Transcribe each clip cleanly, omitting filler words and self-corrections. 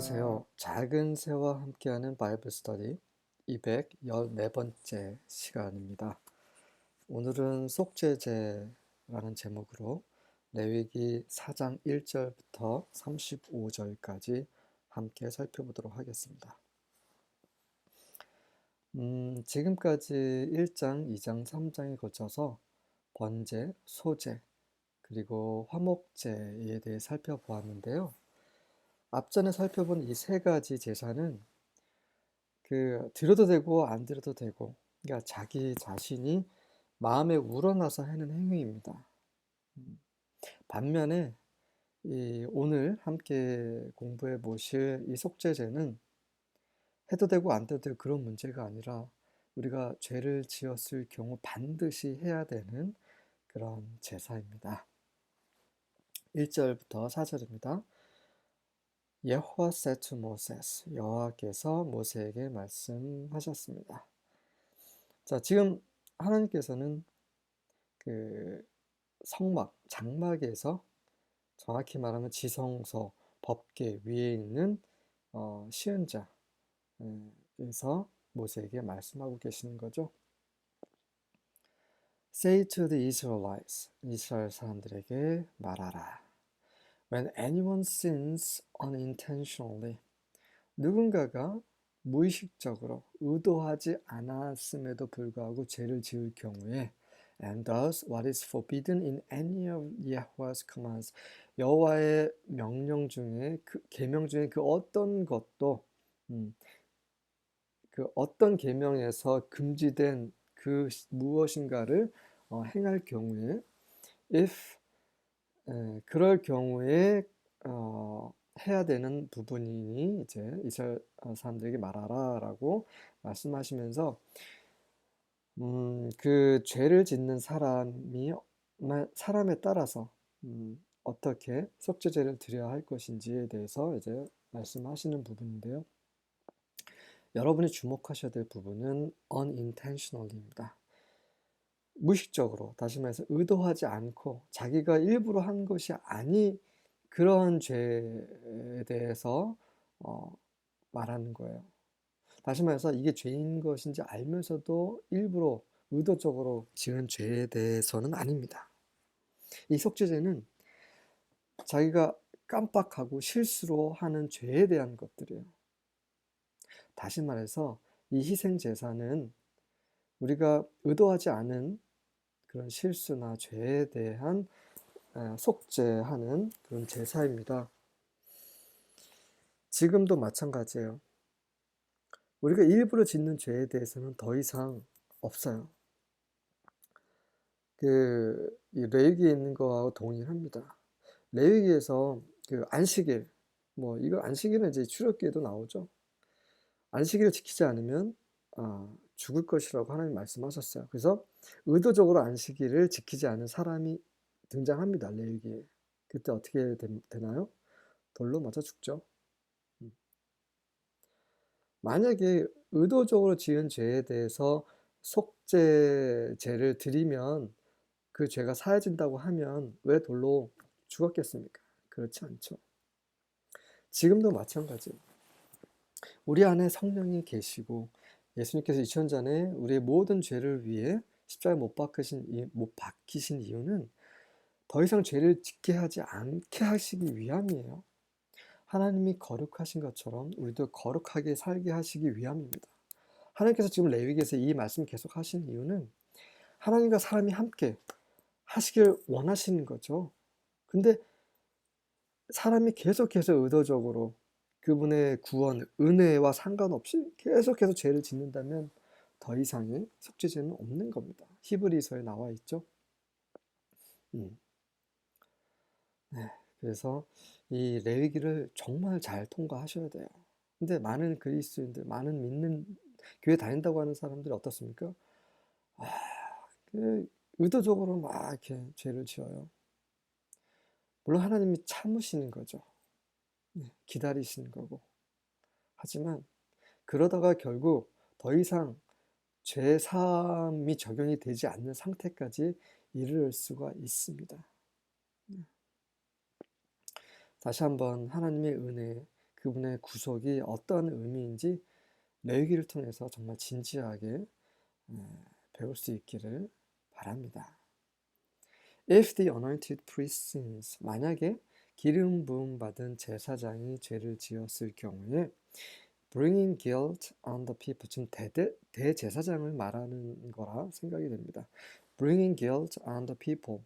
안녕하세요. 작은 새와 함께하는 바이블 스터디 214번째 시간입니다. 오늘은 속죄제라는 제목으로 레위기 4장 1절부터 35절까지 함께 살펴보도록 하겠습니다. 지금까지 1장, 2장, 3장에 걸쳐서 번제, 소제, 그리고 화목제에 대해 살펴보았는데요. 앞전에 살펴본 이 세 가지 제사는 드려도 되고 안 드려도 되고, 그러니까 자기 자신이 마음에 우러나서 하는 행위입니다. 반면에 오늘 함께 공부해 보실 이 속죄제는 해도 되고 안 돼도 되고 그런 문제가 아니라 우리가 죄를 지었을 경우 반드시 해야 되는 그런 제사입니다. 1절부터 4절입니다. 여호와 said to Moses, 여호와께서 모세에게 말씀하셨습니다. 자, 지금 하나님께서는 그 성막, 장막에서 정확히 말하면 지성소, 법궤 위에 있는 시은자에서 모세에게 말씀하고 계시는 거죠. Say to the Israelites, 이스라엘 사람들에게 말하라. When anyone sins unintentionally, 누군가가 무의식적으로 의도하지 않았음에도 불구하고 죄를 지을 경우에 and does what is forbidden in any of Yahweh's commands, 여호와의 명령 중에 계명 중에 그 어떤 것도 그 어떤 계명에서 금지된 그 무엇인가를 행할 경우에 if 그럴 경우에 해야 되는 부분이니 이제 이스라엘 사람들에게 말하라라고 말씀하시면서 그 죄를 짓는 사람에 따라서 어떻게 속죄제를 드려야 할 것인지에 대해서 이제 말씀하시는 부분인데요. 여러분이 주목하셔야 될 부분은 unintentionally입니다. 무의식적으로, 다시 말해서 의도하지 않고 자기가 일부러 한 것이 아니 그런 죄에 대해서 말하는 거예요. 다시 말해서 이게 죄인 것인지 알면서도 일부러 의도적으로 지은 죄에 대해서는 아닙니다. 이 속죄제는 자기가 깜빡하고 실수로 하는 죄에 대한 것들이에요. 다시 말해서 이 희생제사는 우리가 의도하지 않은 그런 실수나 죄에 대한 속죄하는 그런 제사입니다. 지금도 마찬가지예요. 우리가 일부러 짓는 죄에 대해서는 더 이상 없어요. 이 레위기에 있는 거하고 동일합니다. 레위기에서 그 안식일, 이거 안식일은 이제 출애굽기에도 나오죠. 안식일을 지키지 않으면 죽을 것이라고 하나님 말씀하셨어요. 그래서 의도적으로 안식일을 지키지 않은 사람이 등장합니다. 레위기에. 그때 어떻게 되나요? 돌로 맞아 죽죠. 만약에 의도적으로 지은 죄에 대해서 속죄제를 드리면 그 죄가 사해진다고 하면 왜 돌로 죽었겠습니까? 그렇지 않죠. 지금도 마찬가지예요. 우리 안에 성령이 계시고 예수님께서 2000년 전에 우리의 모든 죄를 위해 십자가에 못 박히신 이유는 더 이상 죄를 짓게 하지 않게 하시기 위함이에요. 하나님이 거룩하신 것처럼 우리도 거룩하게 살게 하시기 위함입니다. 하나님께서 지금 레위기에서 이 말씀 계속 하시는 이유는 하나님과 사람이 함께 하시길 원하시는 거죠. 근데 사람이 계속해서 의도적으로 그분의 구원, 은혜와 상관없이 계속해서 죄를 짓는다면 더 이상의 속죄제는 없는 겁니다. 히브리서에 나와 있죠. 네, 그래서 이 레위기를 정말 잘 통과하셔야 돼요. 근데 많은 그리스도인들, 많은 믿는 교회 다닌다고 하는 사람들이 어떻습니까? 의도적으로 막 이렇게 죄를 지어요. 물론 하나님이 참으시는 거죠. 기다리시는 거고. 하지만 그러다가 결국 더 이상 죄 사함이 적용이 되지 않는 상태까지 이를 수가 있습니다. 다시 한번 하나님의 은혜, 그분의 구속이 어떤 의미인지 레위기를 통해서 정말 진지하게 배울 수 있기를 바랍니다. If the anointed priest sins, 만약에 기름 부음 받은 제사장이 죄를 지었을 경우에 bringing guilt on the people, 지금 대제사장을 말하는 거라 생각이 됩니다. bringing guilt on the people.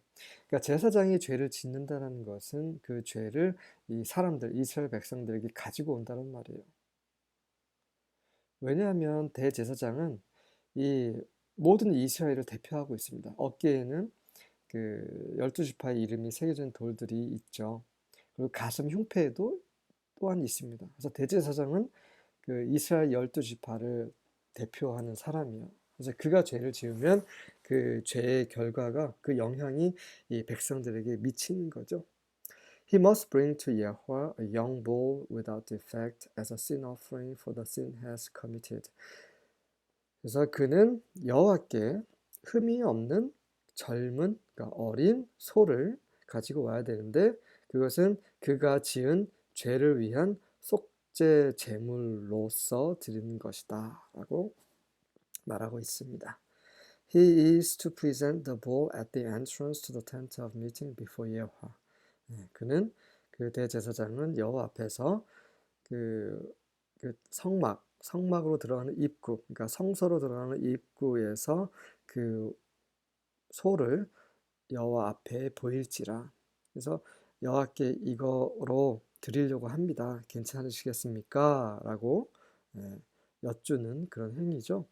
그러니까 제사장이 죄를 짓는다는 것은 그 죄를 이 사람들, 이스라엘 백성들에게 가지고 온다는 말이에요. 왜냐하면 대제사장은 이 모든 이스라엘을 대표하고 있습니다. 어깨에는 그 12지파의 이름이 새겨진 돌들이 있죠. 그리고 가슴 흉패에도 또한 있습니다. 그래서 대제사장은 그 이스라엘 12지파를 대표하는 사람이에요. 그래서 그가 죄를 지으면 그 죄의 결과가, 그 영향이 이 백성들에게 미치는 거죠. He must bring to Yahweh a young bull without defect as a sin offering for the sin has committed. 그래서 그는 여호와께 흠이 없는 젊은, 그러니까 어린 소를 가지고 와야 되는데 그것은 그가 지은 죄를 위한 속죄 제물로서 드리는 것이다 라고 말하고 있습니다. He is to present the bull at the entrance to the tent of meeting before Yahweh. 그는 그 대제사장은 여호와 앞에서 그 성막으로 들어가는 입구, 그러니까 성소로 들어가는 입구에서 그 소를 여호와 앞에 보일지라. 그래서 여호와께 이거로 드리려고 합니다. 괜찮으시겠습니까? 라고 여쭈는 그런 행위죠.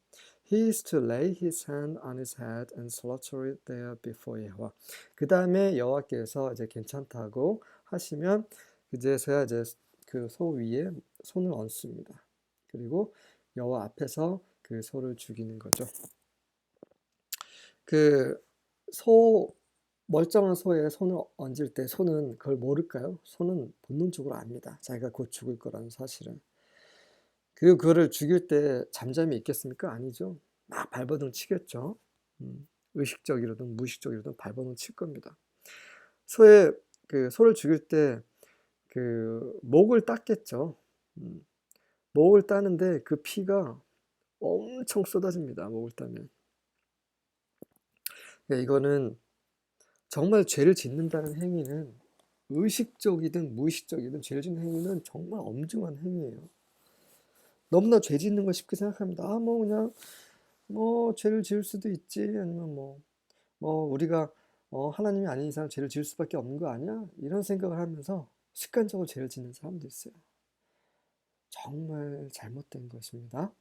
He is to lay his hand on his head and slaughter it there before 여호와. 그 다음에 여호와께서 이제 괜찮다고 하시면 그제서야 이제 그 소 위에 손을 얹습니다. 그리고 여호와 앞에서 그 소를 죽이는 거죠. 그 멀쩡한 소에 손을 얹을 때 소는 그걸 모를까요? 소는 본능적으로 압니다. 자기가 곧 죽을 거라는 사실을. 그리고 그거를 죽일 때 잠잠히 있겠습니까? 아니죠. 막 발버둥 치겠죠. 의식적이로든 무의식적이로든 발버둥 칠 겁니다. 소를 죽일 때 그 목을 땄겠죠. 목을 따는데 그 피가 엄청 쏟아집니다. 목을 따면. 그러니까 이거는 정말 죄를 짓는다는 행위는 의식적이든 무의식적이든 죄를 짓는 행위는 정말 엄중한 행위예요. 너무나 죄 짓는 걸 쉽게 생각합니다. 그냥 죄를 지을 수도 있지. 아니면 우리가 하나님이 아닌 이상 죄를 지을 수밖에 없는 거 아니야? 이런 생각을 하면서 습관적으로 죄를 짓는 사람도 있어요. 정말 잘못된 것입니다.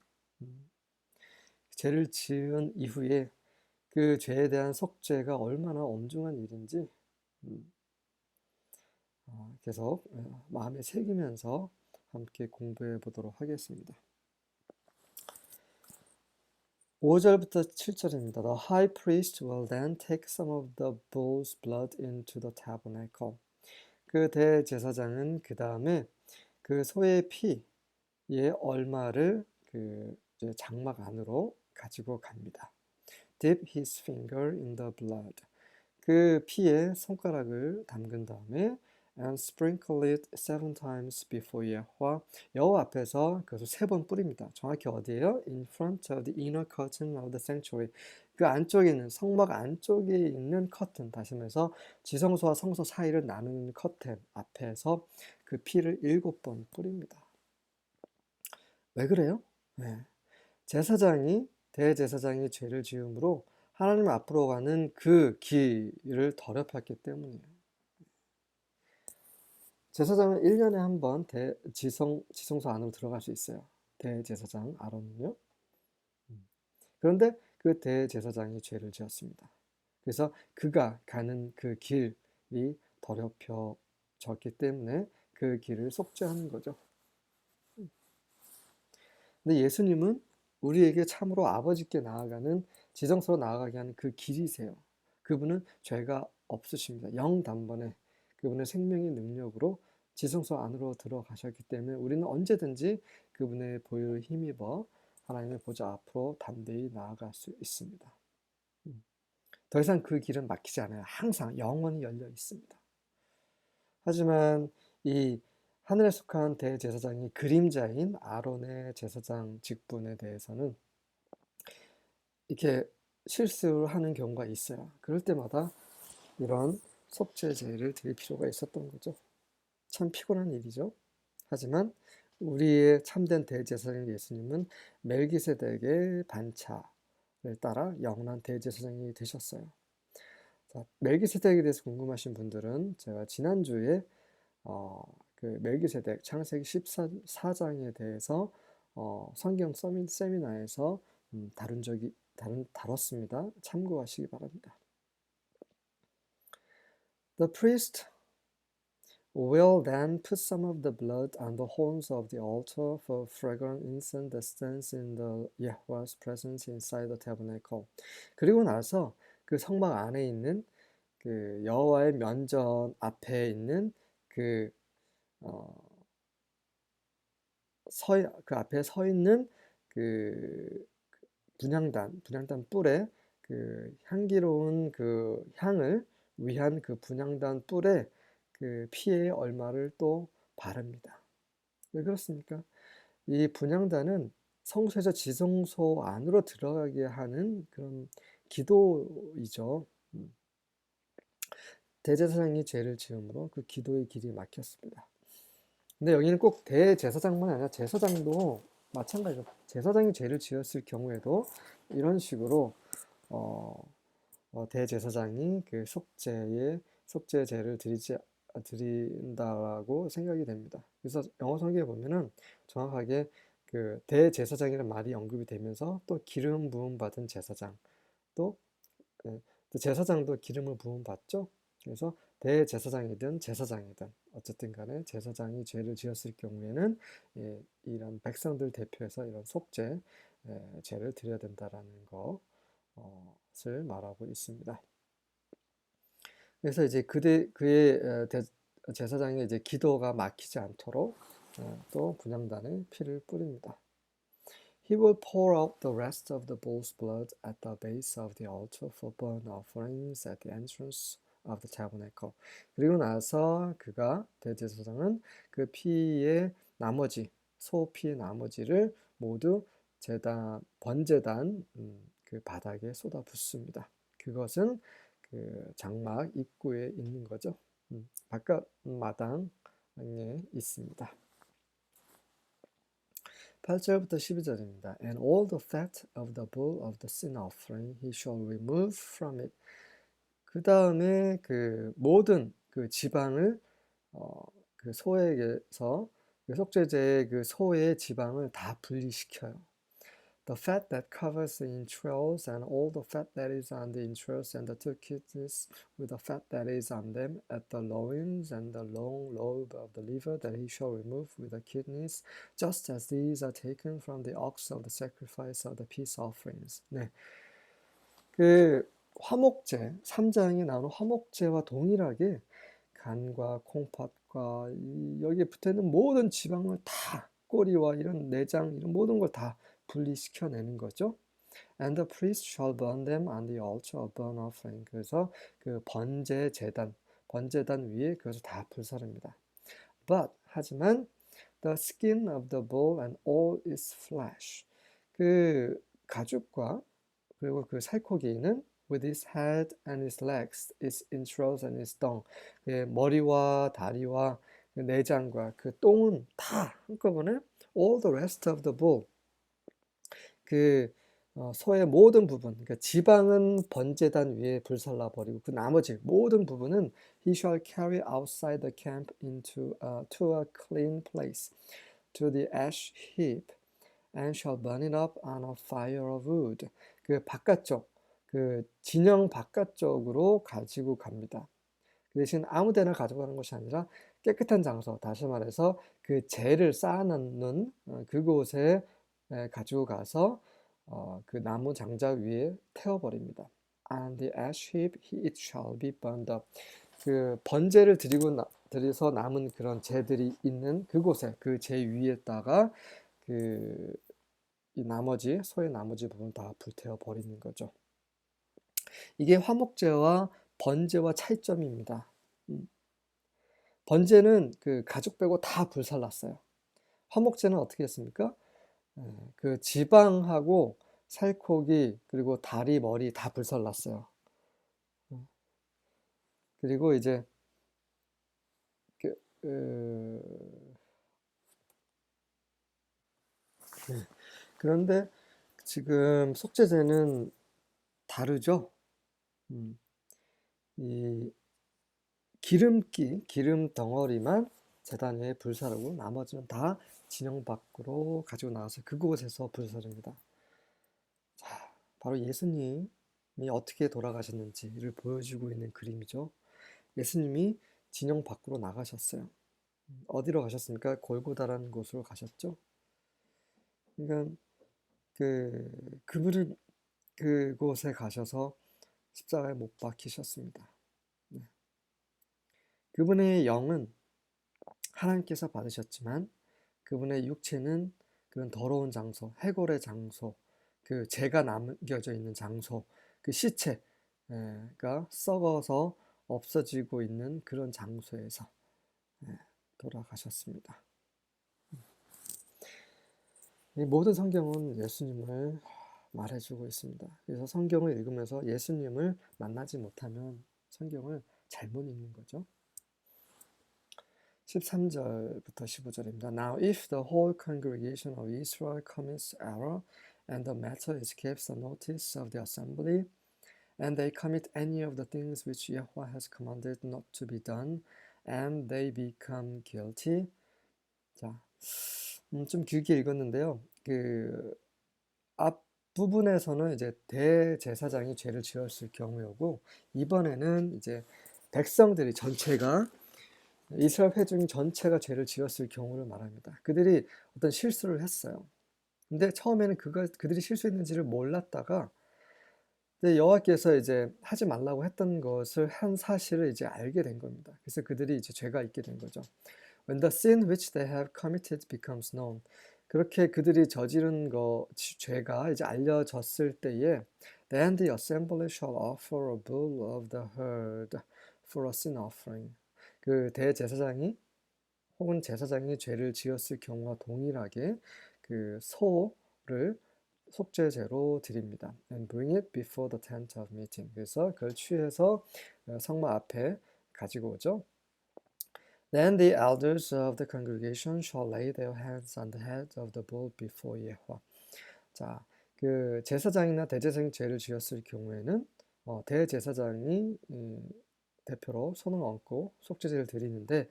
죄를 지은 이후에 그 죄에 대한 속죄가 얼마나 엄중한 일인지 계속 마음에 새기면서 함께 공부해 보도록 하겠습니다. 5절부터 7절입니다. The high priest will then take some of the bull's blood into the tabernacle. 그 대제사장은 그 다음에 그 소의 피의 얼마를 그 이제 장막 안으로 가지고 갑니다. Dip his finger in the blood. 그 피에 손가락을 담근 다음에 and sprinkle it 7 times before Yahweh. 여호와 앞에서 그것을 3번 뿌립니다. 정확히 어디예요? In front of the inner curtain of the sanctuary. 그 안쪽에 있는 성막 안쪽에 있는 커튼, 다시 말해서 지성소와 성소 사이를 나누는 커튼 앞에서 그 피를 7번 뿌립니다. 왜 그래요? 네. 대제사장이 죄를 지음으로 하나님 앞으로 가는 그 길을 더럽혔기 때문이에요. 제사장은 1년에 한 번 지성소 안으로 들어갈 수 있어요. 대제사장 아론은요. 그런데 그 대제사장이 죄를 지었습니다. 그래서 그가 가는 그 길이 더럽혀졌기 때문에 그 길을 속죄하는 거죠. 근데 예수님은 우리에게 참으로 아버지께 나아가는, 지성소로 나아가게 하는 그 길이세요. 그분은 죄가 없으십니다. 영단번에 그분의 생명의 능력으로 지성소 안으로 들어가셨기 때문에 우리는 언제든지 그분의 보혈을 힘입어 하나님의 보좌 앞으로 담대히 나아갈 수 있습니다. 더 이상 그 길은 막히지 않아요. 항상 영원히 열려 있습니다. 하지만 이 하늘에 속한 대제사장이 그림자인 아론의 제사장 직분에 대해서는 이렇게 실수를 하는 경우가 있어요. 그럴 때마다 이런 속죄 제를 드릴 필요가 있었던 거죠. 참 피곤한 일이죠. 하지만 우리의 참된 대제사장 예수님은 멜기세덱의 반차를 따라 영원한 대제사장이 되셨어요. 자, 멜기세덱에 대해서 궁금하신 분들은 제가 지난주에 그 멜기세덱 창세기 14장에 대해서 성경 세미나에서 다뤘습니다. 참고하시기 바랍니다. The priest will then put some of the blood on the horns of the altar for fragrant incense that stands in the Yahweh's presence inside the tabernacle. 그리고 나서 그 성막 안에 있는 그 여호와의 면전 앞에 있는 그 앞에 서 있는 그 분향단 뿔에 그 향기로운 그 향을 위한 그 분향단 뿔에 그 피의 얼마를 또 바릅니다. 왜 그렇습니까? 이 분향단은 성소에서 지성소 안으로 들어가게 하는 그런 기도이죠. 대제사장이 죄를 지음으로 그 기도의 길이 막혔습니다. 근데 여기는 꼭 대제사장만 아니라 제사장도 마찬가지죠. 제사장이 죄를 지었을 경우에도 이런 식으로 대제사장이 그 속죄제를 드린다고 생각이 됩니다. 그래서 영어 성경에 보면은 정확하게 그 대제사장이라는 말이 언급이 되면서 또 기름 부음 받은 제사장 또 제사장도 기름을 부음 받죠. 그래서 대제사장이든 제사장이든 어쨌든 간에 제사장이 죄를 지었을 경우에는 이런 백성들 대표해서 이런 속죄 죄를 드려야 된다라는 것을 말하고 있습니다. 그래서 이제 그의 제사장의 이제 기도가 막히지 않도록 또 분향단에 피를 뿌립니다. He will pour out the rest of the bull's blood at the base of the altar for burnt offerings at the entrance of the tabernacle. 그리고 나서 그가 대제사장은 그 피의 나머지 소 피의 나머지를 모두 번제단 그 바닥에 쏟아 붓습니다. 그것은 그 장막 입구에 있는 거죠. 바깥 마당에 있습니다. 8절부터 12절입니다. And all the fat of the bull of the sin offering he shall remove from it. 그 다음에 그 모든 그 지방을 그 소에게서 그 속죄제의 그 소의 지방을 다 분리시켜요. The fat that covers the entrails and all the fat that is on the entrails and the two kidneys with the fat that is on them at the loins and the long lobe of the liver that he shall remove with the kidneys, just as these are taken from the ox of the sacrifice of the peace offerings. 네, 그 화목제 3장에 나오는 화목제와 동일하게 간과 콩팥과 여기에 붙어있는 모든 지방을 다 꼬리와 이런 내장 이런 모든 걸 다 분리시켜내는 거죠. And the priest shall burn them on the altar of burnt offering. 그래서 그 번제단 위에 그것을 다 불사릅니다. But 하지만 the skin of the bull and all its flesh. 그 가죽과 그리고 그 살코기는 with its head and its legs, its entrails and its dung. 그 머리와 다리와 그 내장과 그 똥은 다 한꺼번에 all the rest of the bull. 그 소의 모든 부분, 그러니까 지방은 번제단 위에 불살라 버리고 그 나머지 모든 부분은 he shall carry outside the camp to a clean place, to the ash heap, and shall burn it up on a fire of wood. 그 바깥쪽, 그 진영 바깥쪽으로 가지고 갑니다. 그 대신 아무 데나 가져가는 것이 아니라 깨끗한 장소, 다시 말해서 그 재를 쌓아놓는 그곳에 가지고 가서 그 나무 장작 위에 태워버립니다. On the ash heap it shall be burned up. 그 번제를 드려서 남은 그런 재들이 있는 그곳에 그 재 위에다가 그 이 나머지 소의 나머지 부분 다 불태워 버리는 거죠. 이게 화목제와 번제와 차이점입니다. 번제는 그 가족 빼고 다 불살랐어요. 화목제는 어떻게 했습니까? 그 지방하고 살코기 그리고 다리 머리 다 불살랐어요. 그리고 이제 그, 네. 그런데 지금 속죄제는 다르죠. 음, 이 기름 덩어리만 제단 위에 불사르고 나머지는 다 진영 밖으로 가지고 나가서 그곳에서 불사릅니다. 자, 바로 예수님이 어떻게 돌아가셨는지를 보여주고 있는 그림이죠. 예수님이 진영 밖으로 나가셨어요. 어디로 가셨습니까? 골고다라는 곳으로 가셨죠. 그러니까 그분은 그곳에 가셔서 십자가에 못 박히셨습니다. 네. 그분의 영은 하나님께서 받으셨지만 그분의 육체는 그런 더러운 장소, 해골의 장소, 그 재가 남겨져 있는 장소, 그 시체가 썩어서 없어지고 있는 그런 장소에서 돌아가셨습니다. 이 모든 성경은 예수님을 말해주고 있습니다. 그래서 성경을 읽으면서 예수님을 만나지 못하면 성경을 잘못 읽는 거죠. 13절부터 15절입니다. Now if the whole congregation of Israel commits error and the matter escapes the notice of the assembly and they commit any of the things which Yahweh has commanded not to be done and they become guilty. 자, 좀 길게 읽었는데요. 그 앞부분에서는 이제 대제사장이 죄를 지었을 경우였고 이번에는 이제 백성들이 전체가 이스라엘 회중 전체가 죄를 지었을 경우를 말합니다. 그들이 어떤 실수를 했어요. 근데 처음에는 그들이 실수했는지를 몰랐다가 여호와께서 이제 하지 말라고 했던 것을 한 사실을 이제 알게 된 겁니다. 그래서 그들이 이제 죄가 있게 된 거죠. When the sin which they have committed becomes known. 그렇게 그들이 저지른 죄가 이제 알려졌을 때에 then the assembly shall offer a bull of the herd for a sin offering. 그 대제사장이 혹은 제사장이 죄를 지었을 경우와 동일하게 그 소를 속죄제로 드립니다. And bring it before the tent of meeting. 그래서 그걸 취해서 성막 앞에 가지고 오죠. Then the elders of the congregation shall lay their hands on the head of the bull before Yahweh. 자, 그 제사장이나 대제사장이 죄를 지었을 경우에는 대제사장이 대표로 손을 얹고 속죄제를 드리는데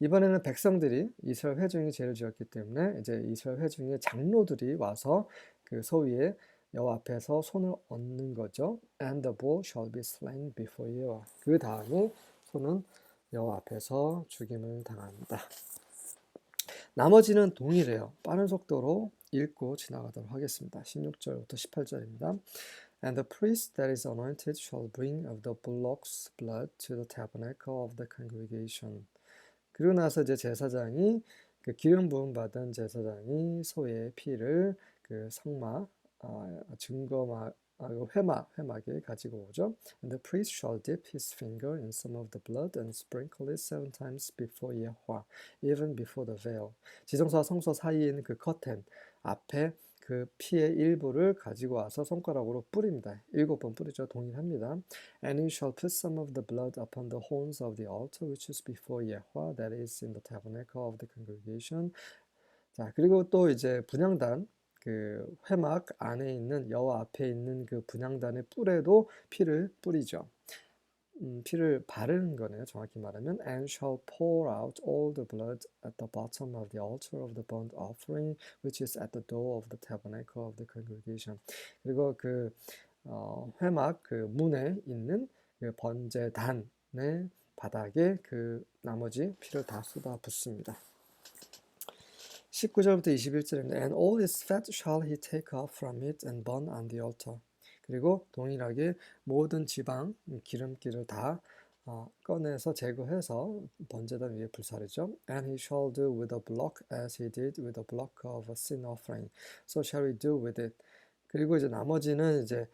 이번에는 백성들이 이스라엘 회중이 죄를 지었기 때문에 이제 이스라엘 회중의 장로들이 와서 그 소 위에 여호와 앞에서 손을 얹는 거죠. And the bull shall be slain before you. 그 다음에 소는 여호와 앞에서 죽임을 당합니다. 나머지는 동일해요. 빠른 속도로 읽고 지나가도록 하겠습니다. 16절부터 18절입니다. And the priest that is anointed shall bring of the bullock's blood to the tabernacle of the congregation. 그리고 나서 이제 제사장이 그 기름 부음 받은 제사장이 소의 피를 그 성막 회막에 가지고 오죠. And the priest shall dip his finger in some of the blood and sprinkle it 7 times before Yahweh, even before the veil. 지성소와 성소 사이에 있는 그 커튼 앞에 그 피의 일부를 가지고 와서 손가락으로 뿌립니다. 7번 뿌리죠. 동일합니다. And you shall put some of the blood upon the horns of the altar which is before Yahweh, that is in the tabernacle of the congregation. 자, 그리고 또 이제 분향단 그 회막 안에 있는 여호와 앞에 있는 그 분향단의 뿔에도 피를 뿌리죠. 피를 바르는 거네요. 정확히 말하면 and shall pour out all the blood at the bottom of the altar of the burnt offering which is at the door of the tabernacle of the congregation. 그리고 그 회막 그 문에 있는 그 번제단의 바닥에 그 나머지 피를 다 쏟아 붓습니다. 19절부터 21절입니다. And all its fat shall he take off from it and burn on the altar. 그리고 동일하게 모든 지방, 기름기를 다 꺼내서 제거해서 번제단 위에 불사르죠. And he shall do with a block as he did with a block of a sin offering. So shall he do with it. 그리고 이제 나머지는 이제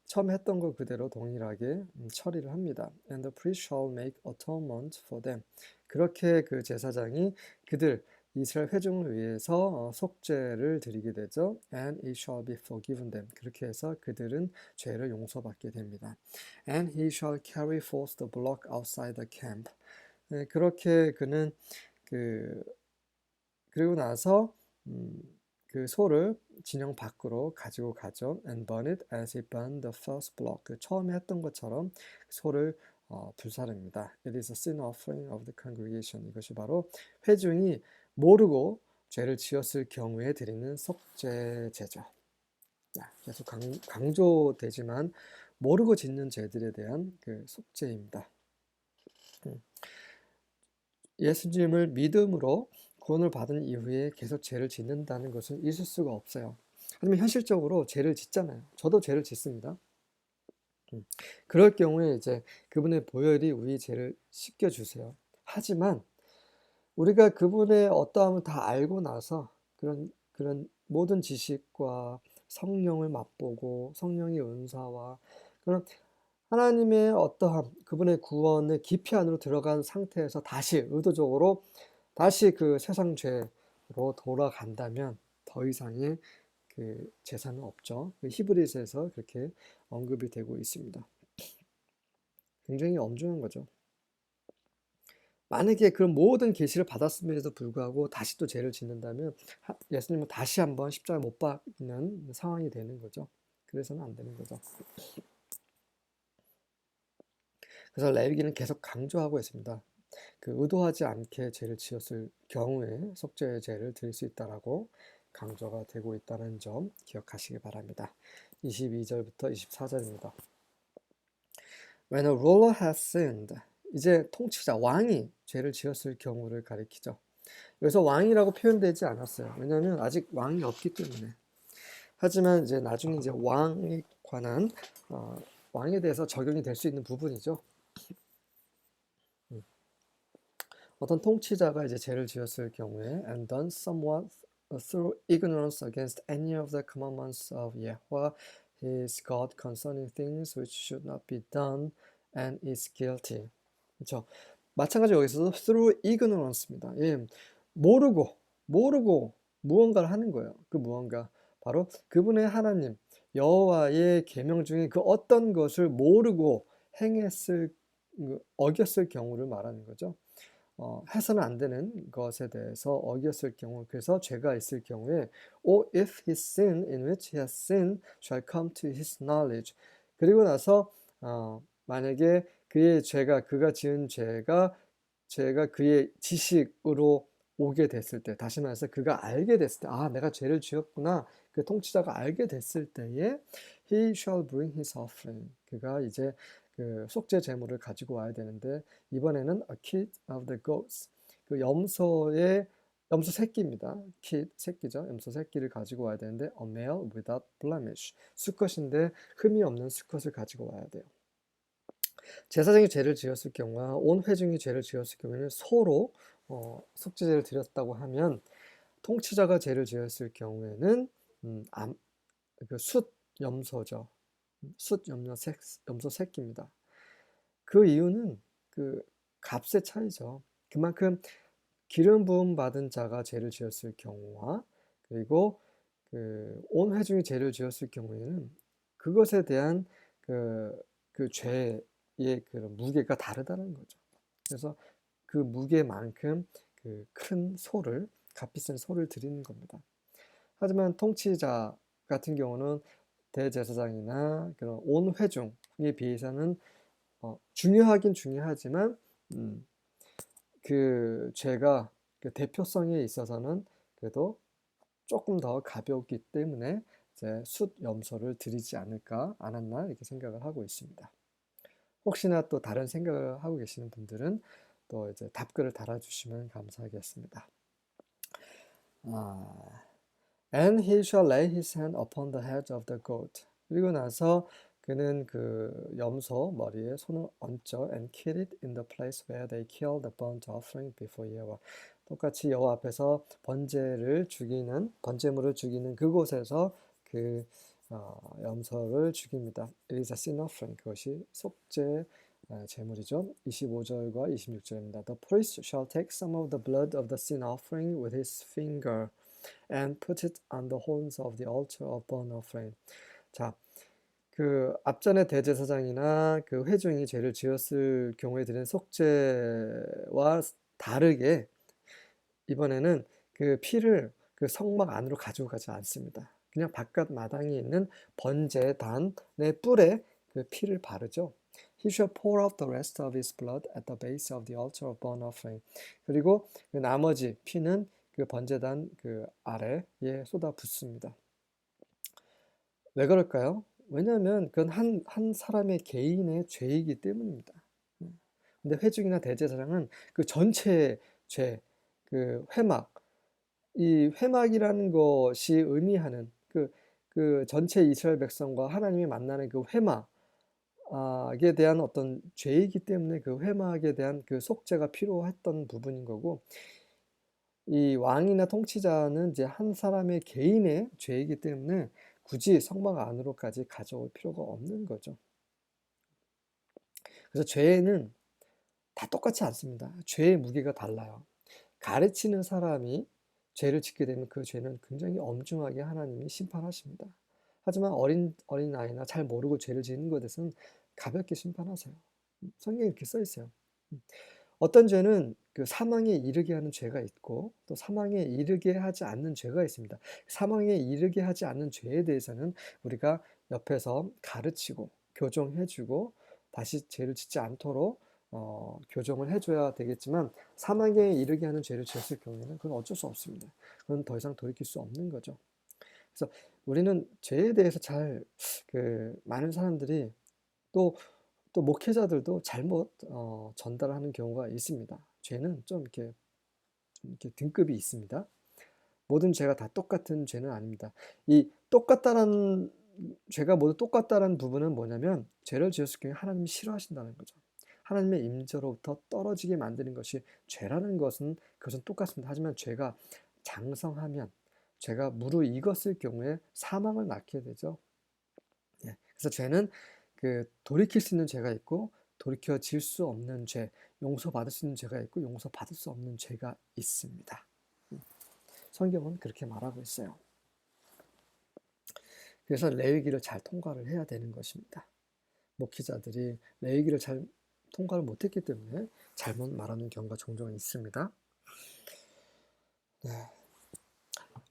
처음 했던 거 그대로 동일하게 처리를 합니다. And the priest shall make atonement for them. 그렇게 그 제사장이 그들 이스라엘 회중을 위해서 속죄를 드리게 되죠. And it shall be forgiven them. 그렇게 해서 그들은 죄를 용서받게 됩니다. And he shall carry forth the block outside the camp. 네, 그렇게 그는 그 그리고 나서 그 소를 진영 밖으로 가지고 가죠. And burn it as he burned the first block. 그 처음에 했던 것처럼 소를 불사릅니다. It is a sin offering of the congregation. 이것이 바로 회중이 모르고 죄를 지었을 경우에 드리는 속죄제죠. 계속 강조되지만 모르고 짓는 죄들에 대한 그 속죄입니다. 예수님을 믿음으로 구원을 받은 이후에 계속 죄를 짓는다는 것은 있을 수가 없어요. 하지만 현실적으로 죄를 짓잖아요. 저도 죄를 짓습니다. 그럴 경우에 이제 그분의 보혈이 우리 죄를 씻겨주세요. 하지만 우리가 그분의 어떠함을 다 알고 나서 그런 모든 지식과 성령을 맛보고 성령의 은사와 그런 하나님의 어떠함, 그분의 구원의 깊이 안으로 들어간 상태에서 다시 의도적으로 다시 그 세상 죄로 돌아간다면 더 이상의 그 제사는 없죠. 히브리서에서 그렇게 언급이 되고 있습니다. 굉장히 엄중한 거죠. 만약에 그런 모든 계시를 받았음에도 불구하고 다시 또 죄를 짓는다면 예수님은 다시 한번 십자가에 못 박는 상황이 되는 거죠. 그래서는 안 되는 거죠. 그래서 레위기는 계속 강조하고 있습니다. 그 의도하지 않게 죄를 지었을 경우에 속죄의 죄를 드릴 수 있다라고 강조가 되고 있다는 점 기억하시기 바랍니다. 22절부터 24절입니다. When a ruler has sinned, 이제 통치자, 왕이 죄를 지었을 경우를 가리키죠. 여기서 왕이라고 표현되지 않았어요. 왜냐하면 아직 왕이 없기 때문에. 하지만 이제 나중에 이제 왕에 관한 왕에 대해서 적용이 될 수 있는 부분이죠. 어떤 통치자가 이제 죄를 지었을 경우에 and done somewhat through ignorance against any of the commandments of Yahweh his God concerning things which should not be done and is guilty. 그렇죠. 마찬가지로 여기서도 through ignorance입니다. 예, 모르고 무언가를 하는 거예요. 그 무언가 바로 그분의 하나님 여호와의 계명 중에 그 어떤 것을 모르고 행했을 어겼을 경우를 말하는 거죠. 해서는 안 되는 것에 대해서 어겼을 경우, 그래서 죄가 있을 경우에, or if his sin in which he has sinned shall come to his knowledge. 그리고 나서 만약에 그의 죄가 그가 지은 죄가 그의 지식으로 오게 됐을 때, 다시 말해서 그가 알게 됐을 때, 내가 죄를 지었구나. 그 통치자가 알게 됐을 때에 he shall bring his offering. 그가 이제 그 속죄 제물을 가지고 와야 되는데 이번에는 a kid of the goats. 그 염소 새끼입니다. kid 새끼죠. 염소 새끼를 가지고 와야 되는데 a male without blemish. 수컷인데 흠이 없는 수컷을 가지고 와야 돼요. 제사장이 죄를 지었을 경우와 온 회중이 죄를 지었을 경우에는 소로 속죄제를 드렸다고 하면 통치자가 죄를 지었을 경우에는 숫 염소죠. 숫 염소 새끼입니다. 그 이유는 그 값의 차이죠. 그만큼 기름 부음 받은 자가 죄를 지었을 경우와 그리고 그 온 회중이 죄를 지었을 경우에는 그것에 대한 그 죄의 그런 무게가 다르다는 거죠. 그래서 그 무게만큼 그 큰 소를 값비싼 소를 드리는 겁니다. 하지만 통치자 같은 경우는 대제사장이나 그런 온 회중에 비해서는 중요하긴 중요하지만 그 죄가 그 대표성에 있어서는 그래도 조금 더 가볍기 때문에 이제 숫 염소를 드리지 않았나 이렇게 생각을 하고 있습니다. 혹시나 또 다른 생각을 하고 계시는 분들은 또 이제 답글을 달아주시면 감사하겠습니다. And he shall lay his hand upon the head of the goat. 그리고 나서 그는 그 염소 머리에 손을 얹죠. And kill it in the place where they kill the burnt offering before Yahweh. 똑같이 여호와 앞에서 번제물을 죽이는 그곳에서 그 염소를 죽입니다. It is a sin offering. 그것이 속죄 제물이죠. 25절과 26절입니다. The priest shall take some of the blood of the sin offering with his finger and put it on the horns of the altar of burnt offering. 자, 그 앞전에 대제사장이나 그 회중이 죄를 지었을 경우에 드린 속죄와 다르게 이번에는 그 피를 그 성막 안으로 가지고 가지 않습니다. 그냥 바깥 마당에 있는 번제단의 뿔에 그 피를 바르죠. He shall pour out the rest of his blood at the base of the altar of burnt offering. 그리고 그 나머지 피는 그 번제단 그 아래에 쏟아 붓습니다. 왜 그럴까요? 왜냐하면 그건 한 사람의 개인의 죄이기 때문입니다. 근데 회중이나 대제사장은 그 전체 죄, 그 회막, 이 회막이라는 것이 의미하는 그 전체 이스라엘 백성과 하나님이 만나는 그 회막에 대한 어떤 죄이기 때문에 그 회막에 대한 그 속죄가 필요했던 부분인 거고, 이 왕이나 통치자는 이제 한 사람의 개인의 죄이기 때문에 굳이 성막 안으로까지 가져올 필요가 없는 거죠. 그래서 죄는 다 똑같지 않습니다. 죄의 무게가 달라요. 가르치는 사람이 죄를 짓게 되면 그 죄는 굉장히 엄중하게 하나님이 심판하십니다. 하지만 어린아이나 잘 모르고 죄를 짓는 것에서는 가볍게 심판하세요. 성경에 이렇게 써 있어요. 어떤 죄는 그 사망에 이르게 하는 죄가 있고 또 사망에 이르게 하지 않는 죄가 있습니다. 사망에 이르게 하지 않는 죄에 대해서는 우리가 옆에서 가르치고 교정해주고 다시 죄를 짓지 않도록 교정을 해줘야 되겠지만 사망에 이르게 하는 죄를 지었을 경우에는 그건 어쩔 수 없습니다. 그건 더 이상 돌이킬 수 없는 거죠. 그래서 우리는 죄에 대해서 잘 많은 사람들이 또 목회자들도 잘못 전달하는 경우가 있습니다. 죄는 좀 이렇게 등급이 있습니다. 모든 죄가 다 똑같은 죄는 아닙니다. 이 똑같다는 죄가 모두 똑같다는 부분은 뭐냐면 죄를 지었을 경우에 하나님이 싫어하신다는 거죠. 하나님의 임재로부터 떨어지게 만드는 것이 죄라는 것은 그것은 똑같습니다. 하지만 죄가 장성하면 죄가 무르익었을 경우에 사망을 낳게 되죠. 그래서 죄는 돌이킬 수 있는 죄가 있고 돌이켜질 수 없는 죄, 용서받을 수 있는 죄가 있고 용서받을 수 없는 죄가 있습니다. 성경은 그렇게 말하고 있어요. 그래서 레위기를 잘 통과를 해야 되는 것입니다. 목회자들이 레위기를 잘 통과를 못했기 때문에 잘못 말하는 경우가 종종 있습니다. 네.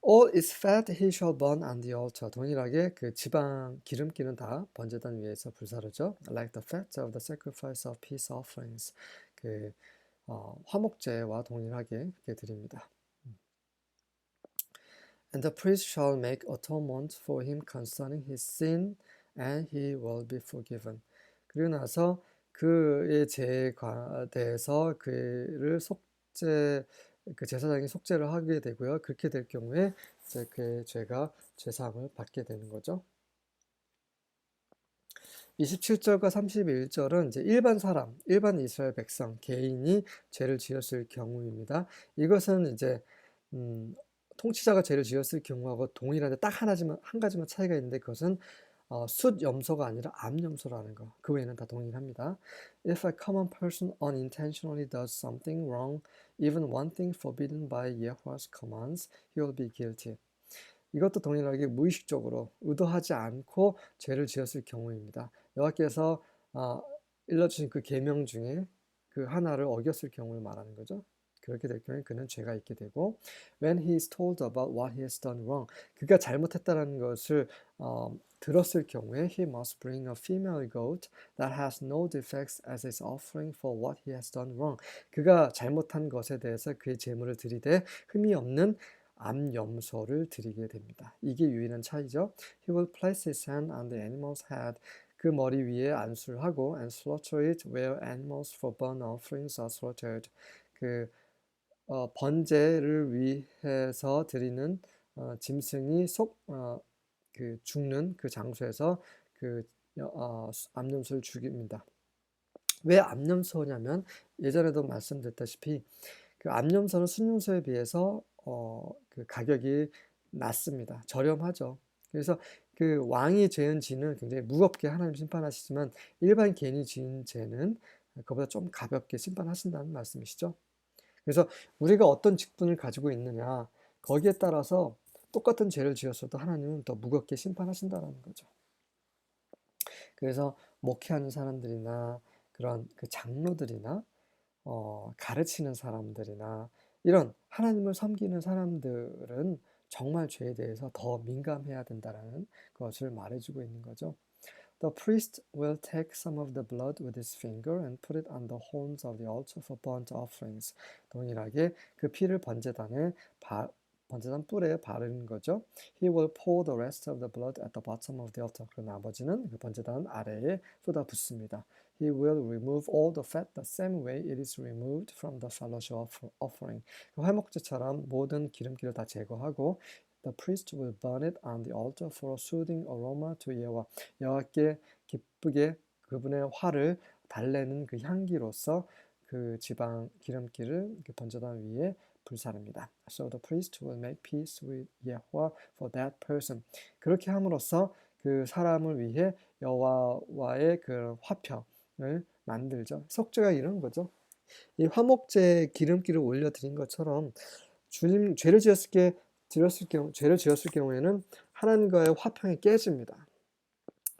All is fat he shall burn on the altar. 동일하게 그 지방 기름기는 다 번제단 위에서 불사르죠. Like the fat of the sacrifice of peace offerings. 화목제와 동일하게 그렇게 드립니다. And the priest shall make atonement for him concerning his sin, and he will be forgiven. 그리고 나서 그의 죄에 대해서 그를 그 제사장이 속죄를 하게 되고요. 그렇게 될 경우에 이제 그의 죄가 죄사함을 받게 되는 거죠. 27절과 31절은 이제 일반 이스라엘 백성, 개인이 죄를 지었을 경우입니다. 이것은 이제 통치자가 죄를 지었을 경우하고 동일한데 딱 한 가지만 차이가 있는데 그것은 숫 염소가 아니라 암 염소라는 거. 그 외에는 다 동일합니다. If a common person unintentionally does something wrong, even one thing forbidden by Yahweh's commands, he will be guilty. 이것도 동일하게 무의식적으로 의도하지 않고 죄를 지었을 경우입니다. 여호와께서 일러주신 그 계명 중에 그 하나를 어겼을 경우를 말하는 거죠. 그렇게 될 경우에 그는 죄가 있게 되고 when he is told about what he has done wrong, 그가 잘못했다는 것을 들었을 경우에 he must bring a female goat that has no defects as his offering for what he has done wrong. 그가 잘못한 것에 대해서 그의 제물을 드리되 흠이 없는 암 염소를 드리게 됩니다. 이게 유일한 차이죠. He will place his hand on the animal's head. 그 머리 위에 안수를 하고 and slaughter it where animals for burnt offerings are slaughtered. 번제를 위해서 드리는 짐승이 죽는 그 장소에서 암염소를 죽입니다. 왜 암염소냐면 예전에도 말씀드렸다시피 그 암염소는 순염소에 비해서 그 가격이 낮습니다. 저렴하죠. 그래서 그 왕이 지은 죄는 굉장히 무겁게 하나님 심판하시지만 일반 개인이 지은 죄는 그보다 좀 가볍게 심판하신다는 말씀이시죠. 그래서 우리가 어떤 직분을 가지고 있느냐 거기에 따라서 똑같은 죄를 지었어도 하나님은 더 무겁게 심판하신다는 거죠. 그래서 목회하는 사람들이나 그런 그 장로들이나 가르치는 사람들이나 이런 하나님을 섬기는 사람들은 정말 죄에 대해서 더 민감해야 된다는 것을 말해주고 있는 거죠. The priest will take some of the blood with his finger and put it on the horns of the altar for burnt offerings. 동일하게 그 피를 번제단 뿔에 바르는 거죠. He will pour the rest of the blood at the bottom of the altar. 그리고 나머지는 그 번제단 아래에 쏟아붓습니다. He will remove all the fat the same way it is removed from the fellowship offering. 화목제처럼 모든 기름기를 다 제거하고 The priest will burn it on the altar for a soothing aroma to 여호와. 여호와께 기쁘게 그분의 화를 달래는 그 향기로서 그 지방 기름기를 그 번제단 위에 불사릅니다. So the priest will make peace with Yahweh for that person. 그렇게 함으로써 그 사람을 위해 여호와와의 그 화평을 만들죠. 속죄가 이런 거죠. 이 화목제 기름기를 올려드린 것처럼 주님 죄를 지었을 경우에는 하나님과의 화평이 깨집니다.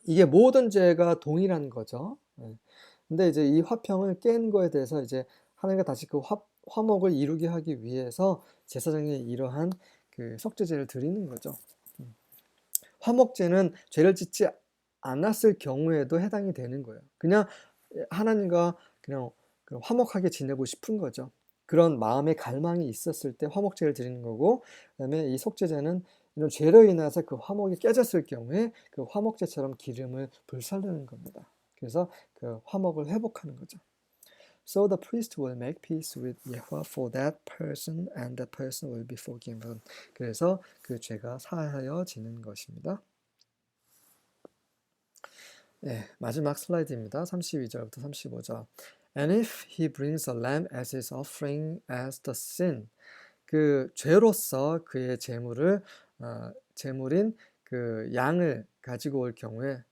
이게 모든 죄가 동일한 거죠. 근데 이제 이 화평을 깬 거에 대해서 이제 하나님과 다시 그 화목을 이루게 하기 위해서 제사장이 이러한 그 속죄제를 드리는 거죠. 화목제는 죄를 짓지 않았을 경우에도 해당이 되는 거예요. 그냥 하나님과 그냥 화목하게 지내고 싶은 거죠. 그런 마음의 갈망이 있었을 때 화목제를 드리는 거고, 그다음에 이 속죄제는 이런 죄로 인해서 그 화목이 깨졌을 경우에 그 화목제처럼 기름을 불살르는 겁니다. 그래서 그 화목을 회복하는 거죠. So the priest will make peace with Yahweh for that person, and that person will be forgiven. 그래서 그 죄가 사하여지는 것입니다. 네, 마지막 슬라이드입니다. 32절부터 35절. And if he brings a lamb as his offering as the sin, 그 죄로서 그의 제물인 그 양을 가지고 올 경우에,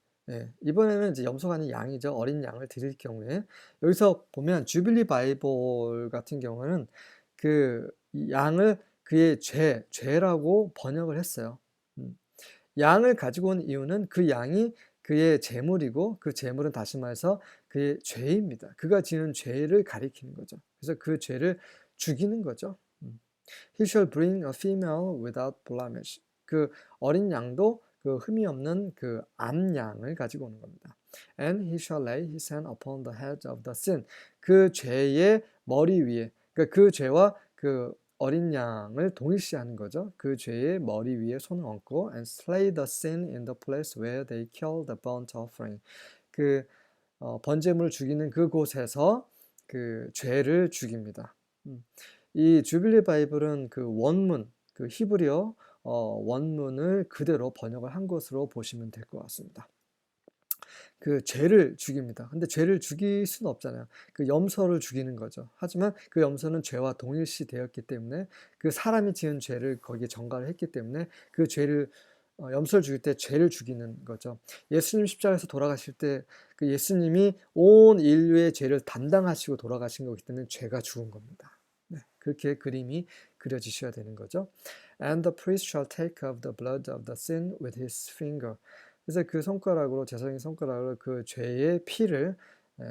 이번에는 이제 염소가 아닌 양이죠. 어린 양을 드릴 경우에, 여기서 보면 주빌리 바이블 같은 경우는 그 양을 그의 죄라고 번역을 했어요. 양을 가지고 온 이유는 그 양이 그의 제물이고 그 제물은 다시 말해서 그의 죄입니다. 그가 지은 죄를 가리키는 거죠. 그래서 그 죄를 죽이는 거죠. He shall bring a female without blemish. 그 어린 양도 그 흠이 없는 그 암양을 가지고 오는 겁니다. And he shall lay his hand upon the head of the sin. 그 죄의 머리 위에, 그러니까 그 죄와 그 어린 양을 동일시하는 거죠. 그 죄의 머리 위에 손을 얹고 and slay the sin in the place where they kill the burnt offering. 그 번제물을 죽이는 그곳에서 그 죄를 죽입니다. 이 주빌리 바이블은 그 원문, 그 히브리어 원문을 그대로 번역을 한 것으로 보시면 될 것 같습니다. 그 죄를 죽입니다. 근데 죄를 죽일 수는 없잖아요. 그 염소를 죽이는 거죠. 하지만 그 염소는 죄와 동일시 되었기 때문에 그 사람이 지은 죄를 거기에 전가를 했기 때문에 그 죄를 염소를 죽일 때 죄를 죽이는 거죠. 예수님 십자가에서 돌아가실 때 그 예수님이 온 인류의 죄를 담당하시고 돌아가신 거기 때문에 죄가 죽은 겁니다. 네, 그렇게 그림이 그려지셔야 되는 거죠. And the priest shall take of the blood of the sin with his finger. 그래서 그 손가락으로 제사장의 손가락으로 그 죄의 피를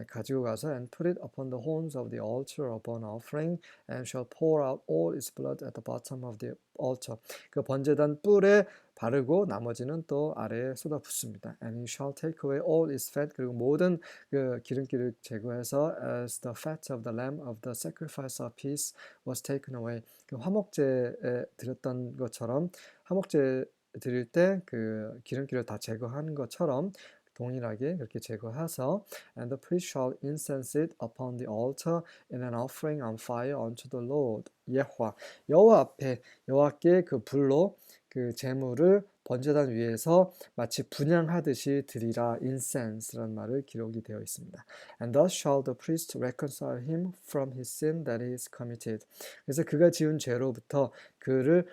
가지고 가서 and put it upon the horns of the altar of burnt offering and shall pour out all its blood at the bottom of the altar. 그 번제단 뿔에 바르고 나머지는 또 아래에 쏟아붓습니다. And he shall take away all its fat. 그리고 모든 그 기름기를 제거해서 as the fat of the lamb of the sacrifice of peace was taken away. 그 화목제에 드렸던 것처럼 화목제 드릴 때 그 기름기를 다 제거하는 것처럼 동일하게 그렇게 제거해서 and the priest shall incense it upon the altar in an offering on fire unto the Lord. 여호와 앞에 여호와께 그 불로 그 제물을 번제단 위에서 마치 분향하듯이 드리라. incense라는 말을 기록이 되어 있습니다. And thus shall the priest reconcile him from his sin that he is committed. 그래서 그가 지은 죄로부터 그를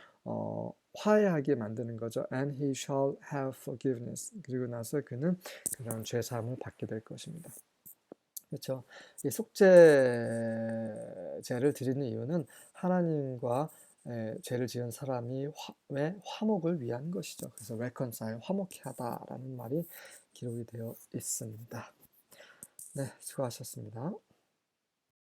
화해하게 만드는 거죠. And he shall have forgiveness. 그리고 나서 그는 그런 죄사함을 받게 될 것입니다. 그렇죠. 이 속죄제를 드리는 이유는 하나님과 죄를 지은 사람이 화목을 위한 것이죠. 그래서 reconcile, 화목케 하다라는 말이 기록이 되어 있습니다. 네, 수고하셨습니다.